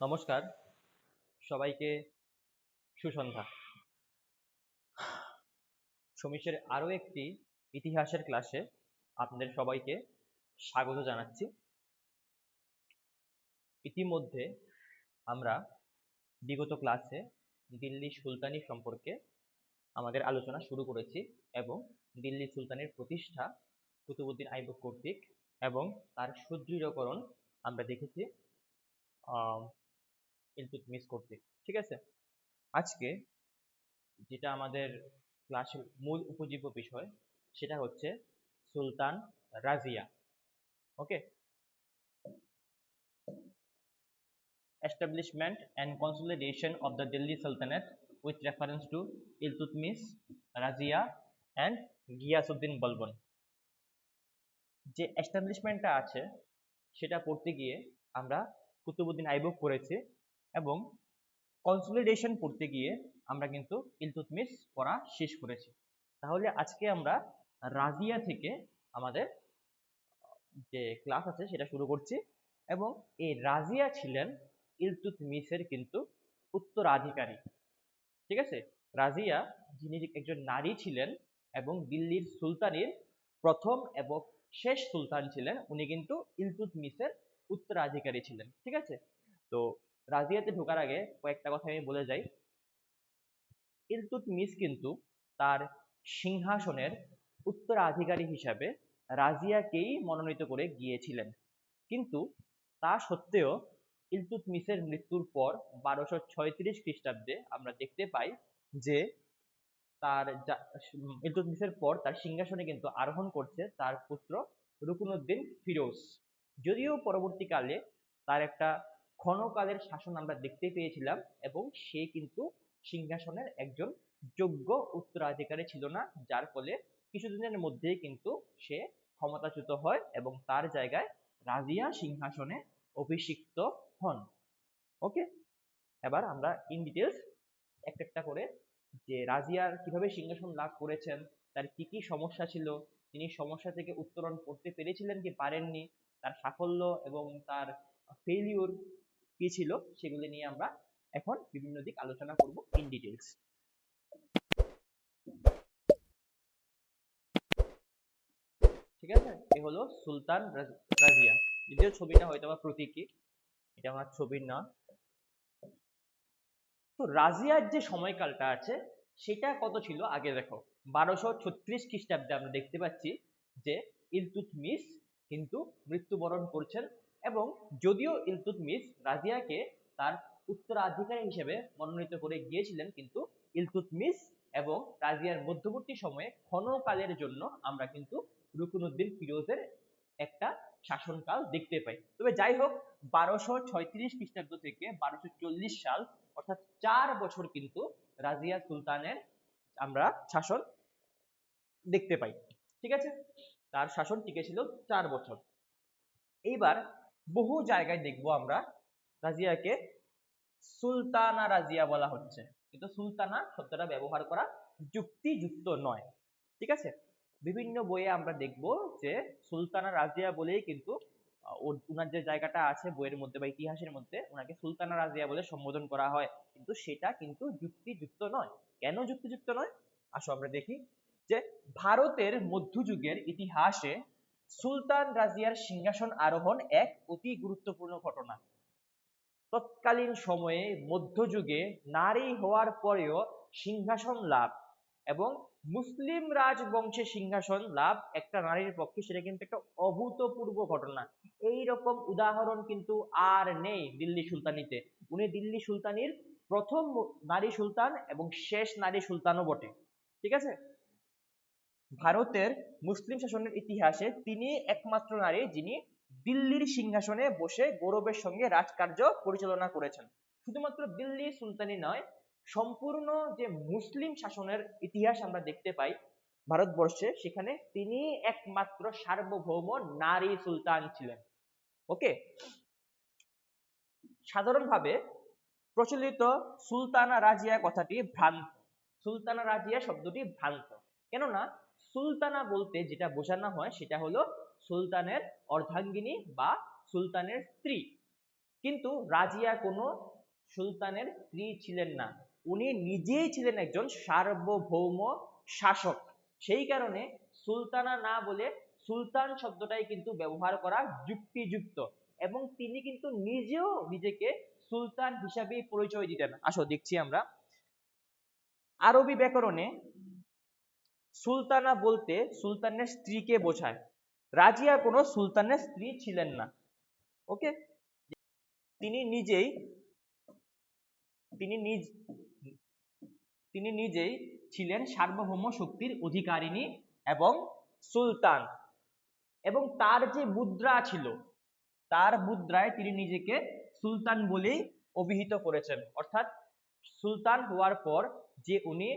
নমস্কার সবাইকে, সুসন্ধ্যা। সমীশের আরও একটি ইতিহাসের ক্লাসে আপনাদের সবাইকে স্বাগত জানাচ্ছি। ইতিমধ্যে আমরা বিগত ক্লাসে দিল্লি সুলতানি সম্পর্কে আমাদের আলোচনা শুরু করেছি এবং দিল্লি সুলতানের প্রতিষ্ঠা কুতুবউদ্দিন আইবক কর্তৃক এবং তার সুদৃঢ়করণ আমরা দেখেছি ইলতুৎমিশ কর্তৃক। ঠিক আছে, আজকে যেটা আমাদের ক্লাসের মূল উপজীব্য বিষয় সেটা হচ্ছে সুলতান রাজিয়া। ওকে, establishment and consolidation of the Delhi Sultanate with reference to Iltutmish, Razia and Ghiyasuddin Balban। যে এস্টাবলিশমেন্টটা আছে সেটা পড়তে গিয়ে আমরা কুতুবউদ্দিন আইবক পড়েছি এবং কনসলিডেশন পড়তে গিয়ে আমরা কিন্তু ইলতুৎমিশ পড়া শেষ করেছি। তাহলে আজকে আমরা রাজিয়া থেকে আমাদের যে ক্লাস আছে সেটা শুরু করছি এবং এই রাজিয়া ছিলেন ইলতুৎমিশের কিন্তু উত্তরাধিকারী। ঠিক আছে, রাজিয়া যিনি একজন নারী ছিলেন এবং দিল্লির সুলতানের প্রথম এবং শেষ সুলতান ছিলেন, উনি কিন্তু ইলতুৎমিশের উত্তরাধিকারী ছিলেন। ঠিক আছে, তো রাজিয়াতে ঢোকার আগে কয়েকটা কথা আমি বলে যাই। ইলতুৎমিশ কিন্তু তার সিংহাসনের উত্তরাধিকারী হিসাবে রাজিয়াকেই মনোনীত করে গিয়েছিলেন, কিন্তু তা সত্ত্বেও ইলতুৎমিশের মৃত্যুর পর 1236 খ্রিস্টাব্দে আমরা দেখতে পাই যে তার ইলতুৎমিশের পর তার সিংহাসনে কিন্তু আরোহণ করছে তার পুত্র রুকনুদ্দিন ফিরোজ। যদিও পরবর্তীকালে তার একটা ক্ষণকালের শাসন আমরা দেখতে পেয়েছিলাম এবং সে কিন্তু সিংহাসনের একজন যোগ্য উত্তরাধিকারী ছিল না, যার ফলে কিছুদিনের মধ্যেই কিন্তু সে ক্ষমতাচ্যুত হয় এবং তার জায়গায় রাজিয়া সিংহাসনে অভিষিক্ত হন। ওকে, এবার আমরা ইন ডিটেলস একটা একটা করে যে রাজিয়ার কিভাবে সিংহাসন লাভ করেছেন, তার কি কি সমস্যা ছিল, তিনি সমস্যা থেকে উত্তরণ করতে পেরেছিলেন কি পারেননি, তার সাফল্য এবং তার ফেলিউর কি ছিল, সেগুলি নিয়ে আমরা এখন বিভিন্ন দিক আলোচনা করব ইন ডিটেলস। ঠিক আছে, এ হলো সুলতান রাজিয়া। যদিও ছবিটা হয়তো বা প্রতীকী, এটা আমার ছবির না। তো রাজিয়ার যে সময়কালটা আছে সেটা কত ছিল আগে দেখো। 1236 খ্রিস্টাব্দে আমরা দেখতে পাচ্ছি যে ইলতুৎমিশ কিন্তু মৃত্যুবরণ করছেন এবং যদিও ইলতুৎমিশ রাজিয়াকে তার উত্তরাধিকারী হিসেবে মনোনীত করে গিয়েছিলেন, কিন্তু ইলতুৎমিশ এবং রাজিয়ার মধ্যবর্তী সময়ে ক্ষণকালের জন্য আমরা কিন্তু রুকনুদ্দিন ফিরোজের একটা শাসনকাল দেখতে পাই। তবে যাই হোক, 1236 খ্রিস্টাব্দ থেকে 1240 সাল অর্থাৎ 4 বছর কিন্তু রাজিয়া সুলতানের আমরা শাসন দেখতে পাই। ঠিক আছে, তার শাসন টিকে ছিল 4 বছর। এইবার বহু জায়গায় দেখবো আমরা রাজিয়াকে সুলতানা রাজিয়া বলা হচ্ছে, কিন্তু সুলতানা শব্দটা ব্যবহার করা যুক্তিযুক্ত নয়। ঠিক আছে, বিভিন্ন বইয়ে আমরা দেখব যে সুলতানা রাজিয়া বলেই কিন্তু ওনার যে জায়গাটা আছে বইয়ের মধ্যে বা ইতিহাসের মধ্যে ওনাকে সুলতানা রাজিয়া বলে সম্বোধন করা হয়, কিন্তু সেটা কিন্তু যুক্তিযুক্ত নয়। কেন যুক্তিযুক্ত নয়, আসো আমরা দেখি যে ভারতের মধ্যযুগের ইতিহাসে সুলতান রাজিয়ার সিংহাসন আরোহণ এক অতি গুরুত্বপূর্ণ ঘটনা। তৎকালীন সময়ে মধ্যযুগে নারী হওয়ার পরেও সিংহাসন লাভ এবং মুসলিম রাজবংশে সিংহাসন লাভ একটা নারীর পক্ষে সেটা কিন্তু একটা অভূতপূর্ব ঘটনা। এই রকম উদাহরণ কিন্তু আর নেই দিল্লি সুলতানিতে। উনি দিল্লি সুলতানির প্রথম নারী সুলতান এবং শেষ নারী সুলতানও বটে। ঠিক আছে, ভারতের মুসলিম শাসনের ইতিহাসে তিনি একমাত্র নারী যিনি দিল্লির সিংহাসনে বসে গৌরবের সঙ্গে রাজকার্য পরিচালনা করেছেন। শুধুমাত্র দিল্লি সুলতানি নয়, সম্পূর্ণ যে মুসলিম শাসনের ইতিহাস আমরা দেখতে পাই ভারতবর্ষে, সেখানে তিনি একমাত্র সার্বভৌম নারী সুলতান ছিলেন। ওকে, সাধারণভাবে প্রচলিত সুলতানা রাজিয়া কথাটি ভ্রান্ত। সুলতানা রাজিয়া শব্দটি ভ্রান্ত, কেননা সুলতানা বলতে যেটা বোঝানো হয় সেটা হলো সুলতানের অর্ধাঙ্গিনী বা সুলতানের স্ত্রী, কিন্তু রাজিয়া কোনো সুলতানের স্ত্রী ছিলেন না, উনি নিজেই ছিলেন একজন সার্বভৌম শাসক। সেই কারণে সুলতানা না বলে সুলতান শব্দটাই কিন্তু ব্যবহার করা যুক্তিযুক্ত, এবং তিনি কিন্তু নিজেও নিজেকে সুলতান হিসাবেই পরিচয় দিতেন। আসো দেখছি আমরা আরবি ব্যাকরণে সুলতানা বলতে সুলতানের স্ত্রীকে বোঝায়। রাজিয়া কোনো সুলতানের স্ত্রী ছিলেন না। ওকে, তিনি নিজেই তিনি নিজ তিনি নিজেই ছিলেন সার্বভৌম শক্তির অধিকারিণী এবং সুলতান, এবং তার যে মুদ্রা ছিল তার মুদ্রায় তিনি নিজেকে সুলতান বলেই অভিহিত করেছেন। অর্থাৎ সুলতান হওয়ার পর যে উনি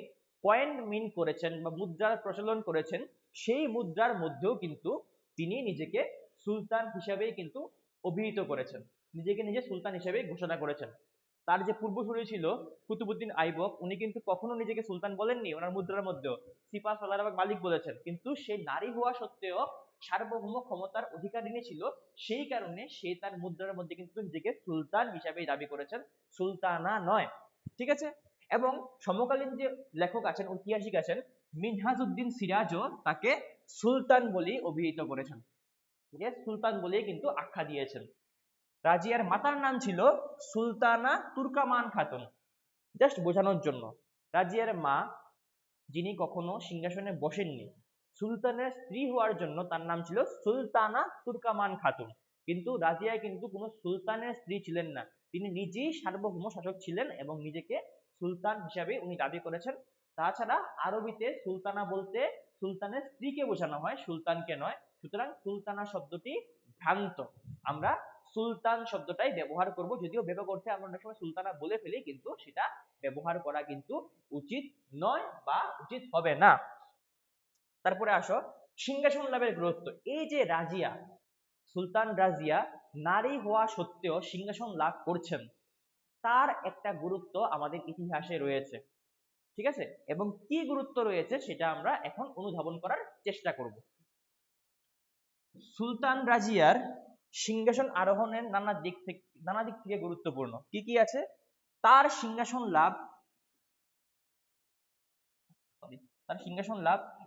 কয়েন মিন্ট করেছেন বা মুদ্রার প্রচলন করেছেন, সেই মুদ্রার মধ্যেও কিন্তু তিনি নিজেকে সুলতান হিসাবেই কিন্তু অভিহিত করেছেন, নিজেকে নিজে সুলতান হিসেবে ঘোষণা করেছেন। তার যে পূর্বসূরি ছিল কুতুবউদ্দিন আইবক, উনি কিন্তু কখনো নিজেকে সুলতান বলেননি, ওনার মুদ্রার মধ্যেও সিপা সালার এবং মালিক বলেছেন। কিন্তু সে নারী হওয়া সত্ত্বেও সার্বভৌম ক্ষমতার অধিকারিণী ছিল, সেই কারণে সে তার মুদ্রার মধ্যে কিন্তু নিজেকে সুলতান হিসাবে দাবি করেছেন, সুলতানা নয়। ঠিক আছে, এবং সমকালীন যে লেখক আছেন, ঐতিহাসিক আছেন, মিনহাজউদ্দিন সিরাজও তাকে সুলতান বলেই অভিহিত করেছেন, ঠিক আছে, সুলতান বলেই কিন্তু আখ্যা দিয়েছেন। রাজিয়ার মাতার নাম ছিল সুলতানা তুর্কামান খাতুন। জাস্ট বোঝানোর জন্য, রাজিয়ার মা যিনি কখনো সিংহাসনে বসেননি, সুলতানের স্ত্রী হওয়ার জন্য তার নাম ছিল সুলতানা তুর্কামান খাতুন। কিন্তু রাজিয়া কিন্তু কোনো সুলতানের স্ত্রী ছিলেন না, তিনি নিজেই সার্বভৌম শাসক ছিলেন এবং নিজেকে সুলতান হিসাবে উনি দাবি করেছেন। তাছাড়া আরবিতে সুলতানা বলতে সুলতানের স্ত্রীকে বোঝানো হয়, সুলতানকে নয়। সুতরাং সুলতানা শব্দটি ভ্রান্ত, আমরা সুলতান শব্দটাই ব্যবহার করব, যদিও ব্যাপক অর্থে আমরা অনেক সময় সুলতানা বলে ফেলি, কিন্তু সেটা ব্যবহার করা কিন্তু উচিত নয় বা উচিত হবে না। তারপরে আসো সিংহাসন লাভের গুরুত্ব। এই যে রাজিয়া, সুলতান রাজিয়া নারী হওয়া সত্ত্বেও সিংহাসন লাভ করছেন, তার একটা গুরুত্ব আমাদের ইতিহাসে রয়েছে। ঠিক আছে, এবং কি গুরুত্ব রয়েছে সেটা আমরা এখন অনুধাবন করার চেষ্টা করব। সুলতান রাজিয়ার সিংহাসন আরোহণের নানা দিক থেকে গুরুত্বপূর্ণ কি কি আছে। তার সিংহাসন লাভ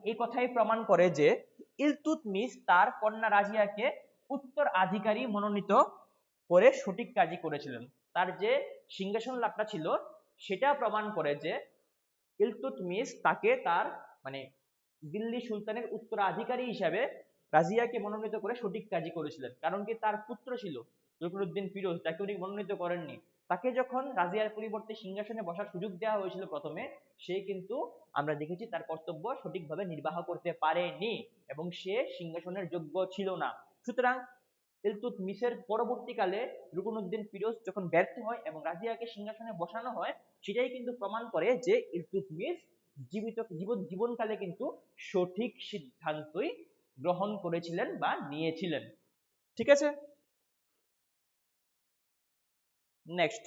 এই কথাই প্রমাণ করে যে ইলতুৎমিশ তার কন্যা রাজিয়াকে উত্তরাধিকারী মনোনীত করে সঠিক কাজই করেছিলেন। তার যে সিংহাসন লাভটা ছিল সেটা প্রমাণ করে যে ইলতুৎমিশ তাকে তার মানে দিল্লি সুলতানের উত্তরাধিকারী হিসাবে রাজিয়াকে মনোনীত করে সঠিক কাজই করেছিলেন। কারণ কি, তার পুত্র ছিল রুকনুদ্দিন ফিরোজ, তাকে উনি মনোনীত করেননি। তাকে যখন রাজিয়ার পরিবর্তে সিংহাসনে বসার সুযোগ দেওয়া হয়েছিল প্রথমে, সে কিন্তু আমরা দেখেছি তার কর্তব্য সঠিকভাবে নির্বাহ করতে পারেনি এবং সে সিংহাসনের যোগ্য ছিল না। সুতরাং ইলতুৎমিশের পরবর্তীকালে রুকনুদ্দিন ফিরোজ যখন ব্যর্থ হয় এবং রাজিয়াকে সিংহাসনে বসানো হয়, সেটাই কিন্তু প্রমাণ করে যে ইলতুৎমিশ জীবনকালে কিন্তু সঠিক সিদ্ধান্তই গ্রহণ করেছিলেন বা নিয়েছিলেন। ঠিক আছে, নেক্সট,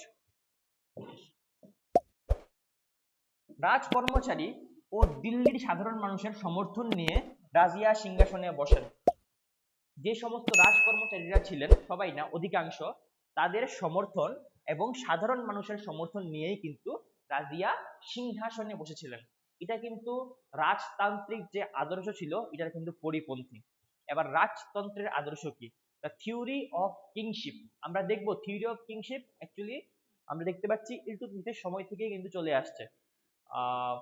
রাজ কর্মচারী ও দিল্লির সাধারণ মানুষের সমর্থন নিয়ে রাজিয়া সিংহাসনে বসেন। যে সমস্ত রাজকর্মচারীরা ছিলেন, সবাই না, অধিকাংশ, তাদের সমর্থন এবং সাধারণ মানুষের সমর্থন নিয়েই কিন্তু রাজিয়া সিংহাসনে বসেছিলেন। এটা কিন্তু রাজতান্ত্রিক যে আদর্শ ছিল এটার কিন্তু পরিপন্থী। এবার রাজতন্ত্রের আদর্শ কি? The theory of kingship. আমরা দেখব থিওরি অফ কিংশিপ অ্যাকচুয়ালি আমরা দেখতে পাচ্ছি ইলতুৎমিশের সময় থেকেই কিন্তু চলে আসছে।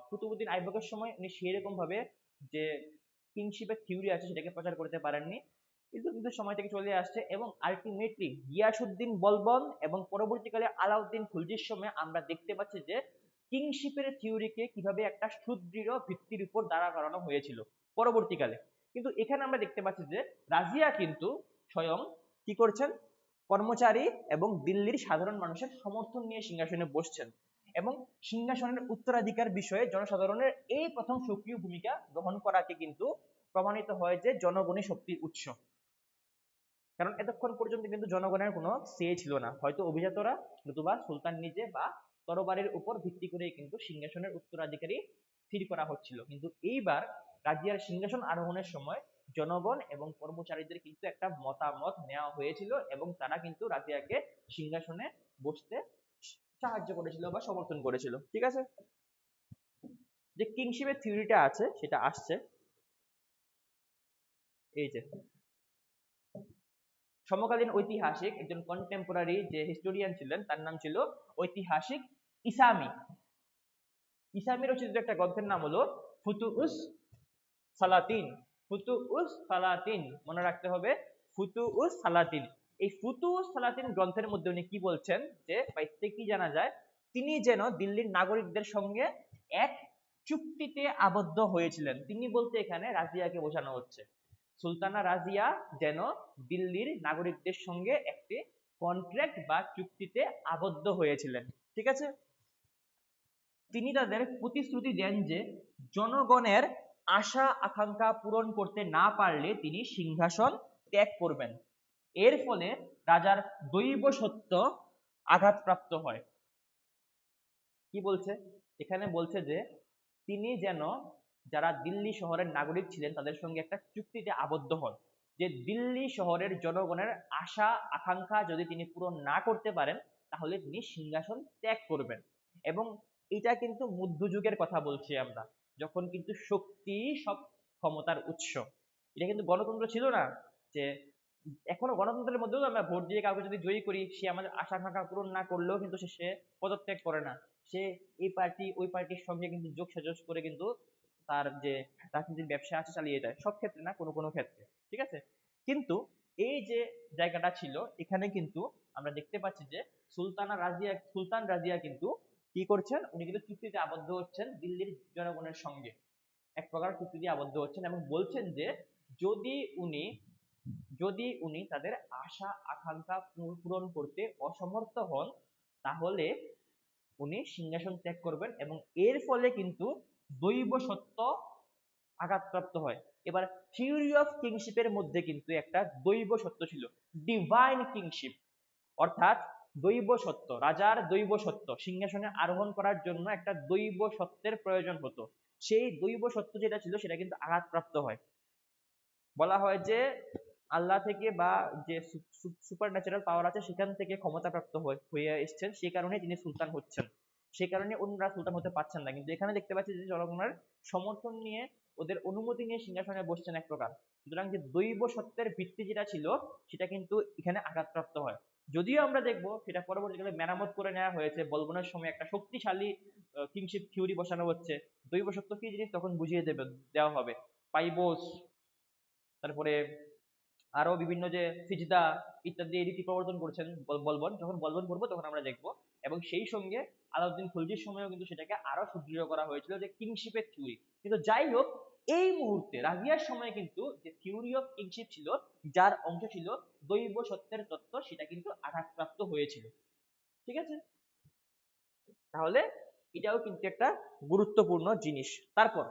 কুতুবউদ্দিন আইবকের সময় উনি সেরকম ভাবে যে কিংশিপের থিওরি আছে সেটাকে প্রচার করতে পারেননি, কিন্তু সময় থেকে চলে আসছে। এবং আলটিমেটলি গিয়াসউদ্দিন বলবন এবং পরবর্তীকালে আলাউদ্দিন খুলজির সময় আমরা দেখতে পাচ্ছি যে কিংশিপের থিওরিকে কিভাবে একটা সুদৃঢ় ভিত্তির উপর দাঁড়া করানো হয়েছিল পরবর্তীকালে। কিন্তু এখানে আমরা দেখতে পাচ্ছি যে রাজিয়া কিন্তু স্বয়ং কি করছেন, কর্মচারী এবং দিল্লির সাধারণ মানুষের সমর্থন নিয়ে সিংহাসনে বসছেন এবং সিংহাসনের উত্তরাধিকার বিষয়ে জনসাধারণের এই প্রথম সক্রিয় ভূমিকা গ্রহণ করাকে কিন্তু প্রমাণিত হয় যে জনগণই শক্তির উৎস। কারণ এতক্ষণ পর্যন্ত কিন্তু জনগণের কোনো সে ছিল না, হয়তো অভিজাতরা নতুবা সুলতান নিজে বা তরবারের উপর ভিত্তি করে কিন্তু সিংহাসনের উত্তরাধিকারী স্থির করা হচ্ছিল। কিন্তু এইবার রাজিয়ার সিংহাসন আরোহণের সময় জনগণ এবং কর্মচারীদের কিন্তু একটা মতামত নেওয়া হয়েছিল এবং তারা কিন্তু রাজিয়াকে সিংহাসনে বসতে সাহায্য করেছিল বা সমর্থন করেছিল। ঠিক আছে, যে কিংশিপের থিওরিটা আছে সেটা আসছে এই যে সমকালীন ঐতিহাসিক একজন কন্টেম্পোরারি যে হিস্টোরিয়ান ছিলেন তার নাম ছিল ঐতিহাসিক ইসামি। ইসামি রচিত একটা গ্রন্থের নাম হলো ফুতুউস সালাতিন। ফুতুউস সালাতিন মনে রাখতে হবে, ফুতুউস সালাতিন। এই ফুতুউস সালাতিন গ্রন্থের মধ্যে উনি কি বলছেন যে বাইতে কি জানা যায়, তিনি যেন দিল্লির নাগরিকদের সঙ্গে এক চুক্তিতে আবদ্ধ হয়েছিলেন। তিনি বলতে এখানে রাজিয়াকে বোঝানো হচ্ছে। সুলতানা রাজিয়া যেন দিল্লির নাগরিকদের সঙ্গে একটি কন্ট্রাক্ট বা চুক্তিতে আবদ্ধ হয়েছিলেন। ঠিক আছে, তিনি তাদের প্রতিশ্রুতি দেন যে জনগণের আশা আকাঙ্ক্ষা পূরণ করতে না পারলে তিনি সিংহাসন ত্যাগ করবেন। এর ফলে রাজার দৈব সত্য আঘাতপ্রাপ্ত হয়। কি বলছে এখানে, বলছে যে তিনি যেন যারা দিল্লি শহরের নাগরিক ছিলেন তাদের সঙ্গে একটা চুক্তিতে আবদ্ধ হন যে দিল্লি শহরের জনগণের আশা আকাঙ্ক্ষা যদি তিনি পূরণ না করতে পারেন তাহলে তিনি সিংহাসন ত্যাগ করবেন। এবং এটা কিন্তু মধ্যযুগের কথা বলছি আমরা, যখন কিন্তু শক্তি সব ক্ষমতার উৎস। এটা কিন্তু গণতন্ত্র ছিল না, যে এখনো গণতন্ত্রের মধ্যেও আমরা ভোট দিয়ে কাউকে যদি জয়ী করি, সে আমাদের আশা আকাঙ্ক্ষা পূরণ না করলেও কিন্তু সে পদত্যাগ করে না, সে এই পার্টি ওই পার্টির সঙ্গে কিন্তু যোগ সাজস করে কিন্তু তার যে রাজনীতির ব্যবসা আছে চালিয়ে যায়। সব ক্ষেত্রে না, কোনো কোনো ক্ষেত্রে। ঠিক আছে, কিন্তু এই যে জায়গাটা ছিল এখানে কিন্তু আমরা দেখতে পাচ্ছি যে সুলতান রাজিয়া কিন্তু কি করছেন, উনি কিন্তু চুক্তিতে আবদ্ধ হচ্ছেন দিল্লির জনগণের সঙ্গে, এক প্রকার চুক্তিতে আবদ্ধ হচ্ছেন এবং বলছেন যে যদি উনি যদি উনি তাদের আশা আকাঙ্ক্ষা পূরণ করতে অসমর্থ হন তাহলে উনি সিংহাসন ত্যাগ করবেন এবং এর ফলে কিন্তু দৈব সত্য আঘাতপ্রাপ্ত হয়। এবার থিওরি অফ কিংশিপের মধ্যে কিন্তু একটা দৈব সত্য ছিল, ডিভাইন কিংশিপ, অর্থাৎ দৈব সত্য, রাজার দৈব সত্য, সিংহাসনে আরোহণ করার জন্য একটা দৈব সত্যের প্রয়োজন হতো। সেই দৈব সত্য যেটা ছিল সেটা কিন্তু আঘাতপ্রাপ্ত হয়। বলা হয় যে আল্লাহ থেকে বা যে সুপার ন্যাচারাল পাওয়ার আছে সেখান থেকে ক্ষমতাপ্রাপ্ত হয়ে এসছেন, সেই কারণে তিনি সুলতান হচ্ছেন, সেই কারণে অন্যরা সুলতান হতে পারছেন না। কিন্তু এখানে দেখতে পাচ্ছি যে জনগণের সমর্থন নিয়ে, ওদের অনুমতি নিয়ে সিংহাসনে বসছেন এক প্রকার। সুতরাং যে দৈব সত্যের ভিত্তি যেটা ছিল সেটা কিন্তু এখানে আঘাতপ্রাপ্ত হয়। যদিও আমরা দেখবো সেটা পরবর্তীকালে মেরামত করে নেওয়া হয়েছে, বলবনের সময় একটা শক্তিশালী কিংশিপ থিওরি বসানো হচ্ছে, দৈব সত্য কি জিনিস তখন বুঝিয়ে দেওয়া হবে। পাইবোস, তারপরে আরো বিভিন্ন যে সিজদা ইত্যাদি রীতি প্রবর্তন করেছেন বলবন, যখন বলবন পড়বো তখন আমরা দেখবো। এবং সেই সঙ্গে আলাউদ্দিন খলজির সময়ও কিন্তু সেটাকে আরো সুদৃঢ় করা হয়েছিল যে কিংশিপের থিওরি। কিন্তু যাই হোক, এই মুহূর্তে রাজিয়ার সময় কিন্তু যে থিওরি অফ কিংশিপ ছিল, যার অংশ ছিল দৈব সত্যের তত্ত্ব, সেটা কিন্তু আঘাতপ্রাপ্ত হয়েছিল। ঠিক আছে, তাহলে এটাও কিন্তু একটা গুরুত্বপূর্ণ জিনিস। তারপর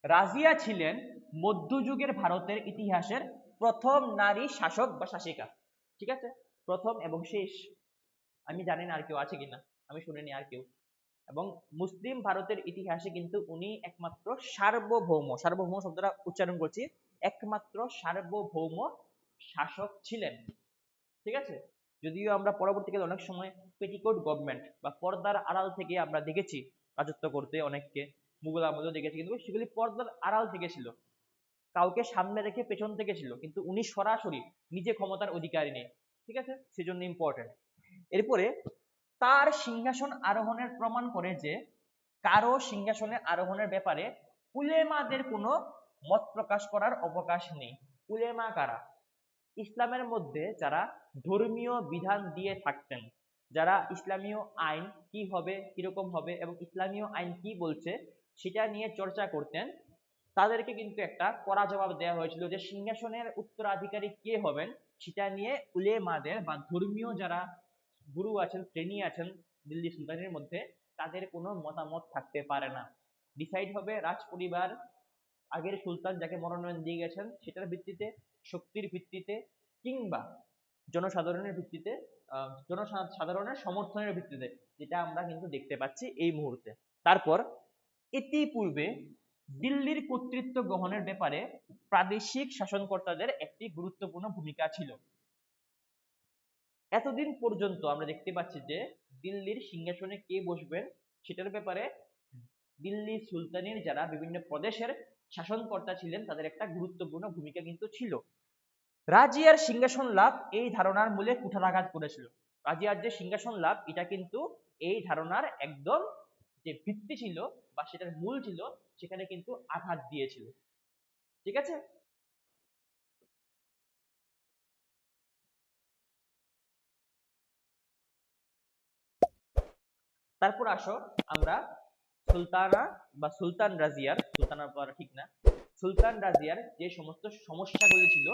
রাজিয়া ছিলেন মধ্যযুগের ভারতের ইতিহাসের প্রথম নারী শাসক বা শাসিকা। ঠিক আছে, প্রথম এবং শেষ। আমি জানি না আর কেউ আছে কিনা, আমি শুনিনি আর কেউ। এবং মুসলিম ভারতের ইতিহাসে কিন্তু উনি একমাত্র সার্বভৌম, সার্বভৌম শব্দটা উচ্চারণ করছি, একমাত্র সার্বভৌম শাসক ছিলেন। ঠিক আছে, যদিও আমরা পরবর্তীকালে অনেক সময় পেটিকোট গভর্নমেন্ট বা পর্দার আড়াল থেকে আমরা দেখেছি রাজত্ব করতে অনেককে, মুঘল আমলেও দেখেছি, কিন্তু সেগুলি পর্দার আড়াল থেকে ছিল, কাউকে সামনে রেখে পেছন থেকে ছিল, কিন্তু উনি সরাসরি নিজে ক্ষমতার অধিকারী নেই। ঠিক আছে, সেজন্য ইম্পর্টেন্ট। এরপরে তার সিংহাসন আরোহণের প্রমাণ করে যে কারো সিংহাসনে আরোহণের ব্যাপারে উলেমাদের কোনো মত প্রকাশ করার অবকাশ নেই। উলেমা কারা? ইসলামের মধ্যে যারা ধর্মীয় বিধান দিয়ে থাকতেন, যারা ইসলামীয় আইন কি হবে, কিরকম হবে এবং ইসলামীয় আইন কি বলছে সেটা নিয়ে চর্চা করতেন, তাদেরকে কিন্তু একটা কড়া জবাব দেওয়া হয়েছিল যে সিংহাসনের উত্তরাধিকারী কে হবেন সেটা নিয়ে উলেমাদের বা ধর্মীয় যারা গুরু আছেন, শ্রেণী আছেন দিল্লি সুলতানের মধ্যে, তাদের কোনো মতামত থাকতে পারে না। ডিসাইড হবে রাজ পরিবার, আগের সুলতান যাকে মনোনয়ন দিয়ে গেছেন সেটার ভিত্তিতে, শক্তির ভিত্তিতে, কিংবা জনসাধারণের ভিত্তিতে, জনসাধারণের সমর্থনের ভিত্তিতে, যেটা আমরা কিন্তু দেখতে পাচ্ছি এই মুহূর্তে। তারপর ইতিপূর্বে দিল্লির কর্তৃত্ব গ্রহণের ব্যাপারে প্রাদেশিক শাসনকর্তাদের একটি গুরুত্বপূর্ণ ভূমিকা ছিল। এতদিন পর্যন্ত আমরা দেখতে পাচ্ছি যে দিল্লির সিংহাসনে কে বসবেন সেটার ব্যাপারে দিল্লি সুলতানের যারা বিভিন্ন প্রদেশের শাসনকর্তা ছিলেন তাদের একটা গুরুত্বপূর্ণ ভূমিকা কিন্তু ছিল। রাজিয়ার সিংহাসন লাভ এই ধারণার মূলে কুঠারাঘাত করেছিল। রাজিয়ার যে সিংহাসন লাভ এটা কিন্তু এই ধারণার একদম যে ভিত্তি ছিল বা সেটার মূল ছিল সেখানে কিন্তু আঘাত দিয়েছিল। ঠিক আছে। তারপর আসো আমরা সুলতানা বা সুলতান রাজিয়ার, সুলতানা বলা ঠিক না, সুলতান রাজিয়ার যে সমস্ত সমস্যাগুলি ছিল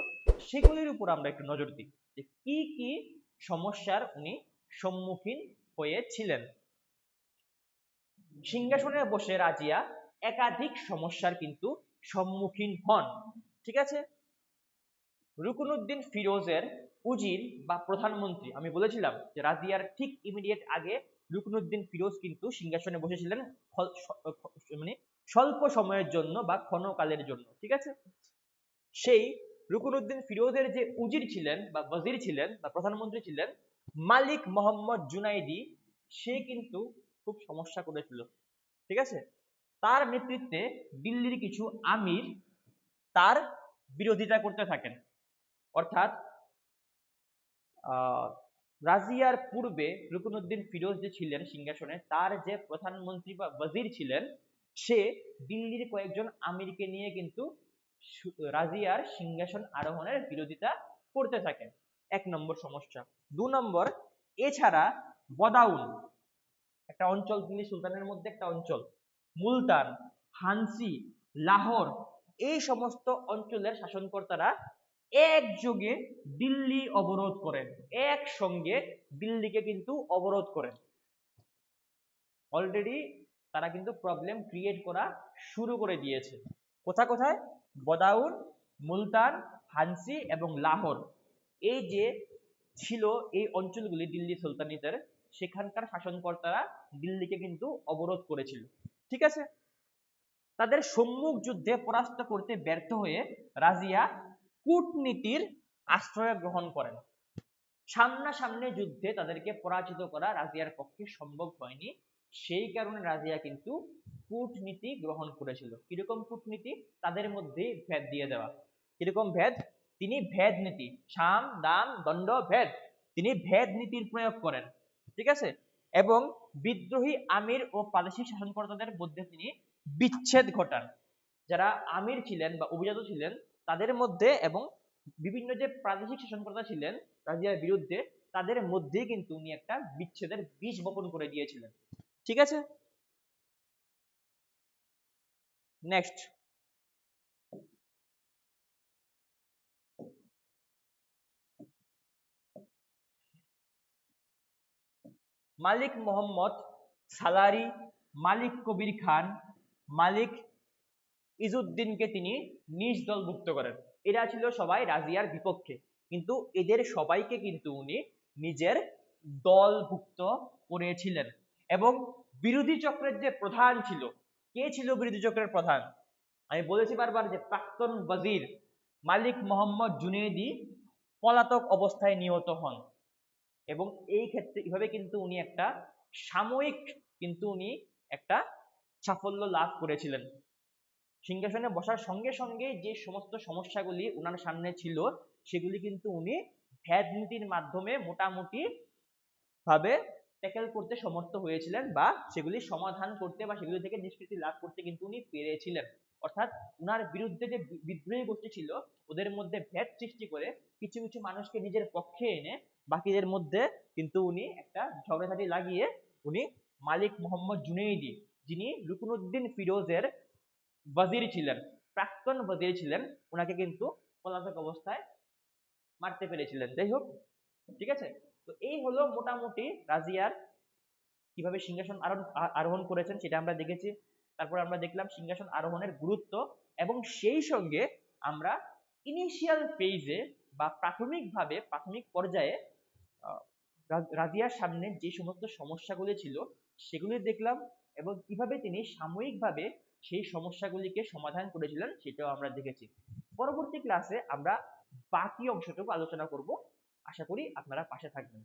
সেগুলির উপর আমরা একটু নজর দিই যে কি কি সমস্যার উনি সম্মুখীন হয়েছিলেন। সিংহাসনে বসে রাজিয়া একাধিক সমস্যার কিন্তু সম্মুখীন হন। ঠিক আছে। রুকনুদ্দিন ফিরোজের উজির বা প্রধানমন্ত্রী, আমি বলেছিলাম যে রাজিয়ার ঠিক ইমিডিয়েট আগে রুকনুদ্দিন ফিরোজ কিন্তু সিংহাসনে বসেছিলেন মানে স্বল্প সময়ের জন্য বা ক্ষণকালের জন্য। ঠিক আছে। সেই রুকনুদ্দিন ফিরোজের যে উজির ছিলেন বা ওয়াজির ছিলেন বা প্রধানমন্ত্রী ছিলেন মালিক মোহাম্মদ জুনাইদি, সে কিন্তু খুব সমস্যা করেছিল। ঠিক আছে। তার নেতৃত্বে দিল্লির কিছু আমির তার বিরোধিতা করতে থাকেন। অর্থাৎ রাজিয়ার পূর্বে রুকনুদ্দিন ফিরোজ যে ছিলেন সিংহাসনে, তার যে প্রধানমন্ত্রী বা ওয়াজির ছিলেন সে দিল্লির কয়েকজন আমিরকে নিয়ে কিন্তু রাজিয়ার সিংহাসন আরোহণের বিরোধিতা করতে থাকেন। এক নম্বর সমস্যা। দু নম্বর, এছাড়া বদাউন একটা অঞ্চল, দিল্লি সুলতানের মধ্যে একটা অঞ্চল, মুলতান, হানসি, লাহোর, এই সমস্ত অঞ্চলের শাসনকর্তারা একযোগে দিল্লি অবরোধ করেন, একসঙ্গে দিল্লিকে কিন্তু অবরোধ করেন। অলরেডি তারা কিন্তু প্রবলেম ক্রিয়েট করা শুরু করে দিয়েছে। কোথায় কোথায়? বদাউন, মুলতান, হানসি এবং লাহোর, এই যে ছিল এই অঞ্চলগুলি দিল্লি সুলতানিতের, সেখানকার শাসনকর্তারা দিল্লিকে কিন্তু অবরোধ করেছিল। ঠিক আছে। তাদের সম্মুখ যুদ্ধে পরাস্ত করতে ব্যর্থ হয়ে রাজিয়া কূটনীতির আশ্রয় গ্রহণ করেন। সামনাসামনি যুদ্ধে তাদেরকে পরাজিত করা রাজিয়ার পক্ষে সম্ভব হয়নি, সেই কারণে রাজিয়া কিন্তু কূটনীতি গ্রহণ করেছিল। কিরকম কূটনীতি? তাদের মধ্যে ভেদ দিয়ে দেওয়া। কিরকম ভেদ? তিনি ভেদ নীতি, সাম দাম দণ্ড ভেদ, তিনি ভেদ নীতির প্রয়োগ করেন। ঠিক আছে। এবং বিদ্রোহী আমির ও প্রাদেশিক শাসনকর্তাদের মধ্যে তিনি বিচ্ছেদ ঘটান। যারা আমির ছিলেন বা অভিজাত ছিলেন তাদের মধ্যে এবং বিভিন্ন যে প্রাদেশিক শাসনকর্তা ছিলেন রাজিয়ার বিরুদ্ধে, তাদের মধ্যে কিন্তু উনি একটা বিচ্ছেদের বীজ বপন করে দিয়েছিলেন। ঠিক আছে। নেক্সট, মালিক মোহাম্মদ সালারি, মালিক কবির খান, মালিক ইজুদ্দিনকে তিনি নিজ দলভুক্ত করেন। এরা ছিল সবাই রাজিয়ার বিপক্ষে, কিন্তু এদের সবাইকে কিন্তু উনি নিজের দলভুক্ত করেছিলেন। এবং বিরোধী চক্রের যে প্রধান ছিল, কে ছিল বিরোধী চক্রের প্রধান? আমি বলেছি বারবার যে প্রাক্তন ওয়াজির মালিক মোহাম্মদ জুনেদি পলাতক অবস্থায় নিহত হন। এবং এই ক্ষেত্রে এভাবে কিন্তু উনি একটা সাময়িক কিন্তু উনি একটা সাফল্য লাভ করেছিলেন। সিংহাসনে বসার সঙ্গে সঙ্গে যে সমস্ত সমস্যাগুলি উনার সামনে ছিল সেগুলি কিন্তু উনি ভেদ নীতির মাধ্যমে মোটামুটি ভাবে ট্যাকেল করতে সমর্থ হয়েছিলেন, বা সেগুলি সমাধান করতে বা সেগুলি থেকে নিষ্কৃতি লাভ করতে কিন্তু উনি পেরেছিলেন। অর্থাৎ উনার বিরুদ্ধে যে বিদ্রোহী গোষ্ঠী ছিল ওদের মধ্যে ভেদ সৃষ্টি করে কিছু কিছু মানুষকে নিজের পক্ষে এনে বাকিদের মধ্যে কিন্তু উনি একটা ঝগড়াঝাটি লাগিয়ে উনি মালিক মোহাম্মদ জুনেইদি, যিনি রুকনুদ্দিন ফিরোজের ওয়াজির ছিলেন, প্রাক্তন ওয়াজির ছিলেন, ওনাকে কিন্তু পলাতক অবস্থায় মারতে পেরেছিলেন। যাই হোক, ঠিক আছে। তো এই হলো মোটামুটি রাজিয়ার কিভাবে সিংহাসন আরোহণ করেছেন সেটা আমরা দেখেছি। তারপর আমরা দেখলাম সিংহাসন আরোহণের গুরুত্ব, এবং সেই সঙ্গে আমরা ইনিশিয়াল ফেজে বা প্রাথমিক পর্যায়ে রাজিয়ার সামনে যে সমস্ত সমস্যাগুলি ছিল সেগুলি দেখলাম, এবং কিভাবে তিনি সাময়িকভাবে সেই সমস্যাগুলিকে সমাধান করেছিলেন সেটাও আমরা দেখেছি। পরবর্তী ক্লাসে আমরা বাকি অংশটুকু আলোচনা করব। আশা করি আপনারা পাশে থাকবেন।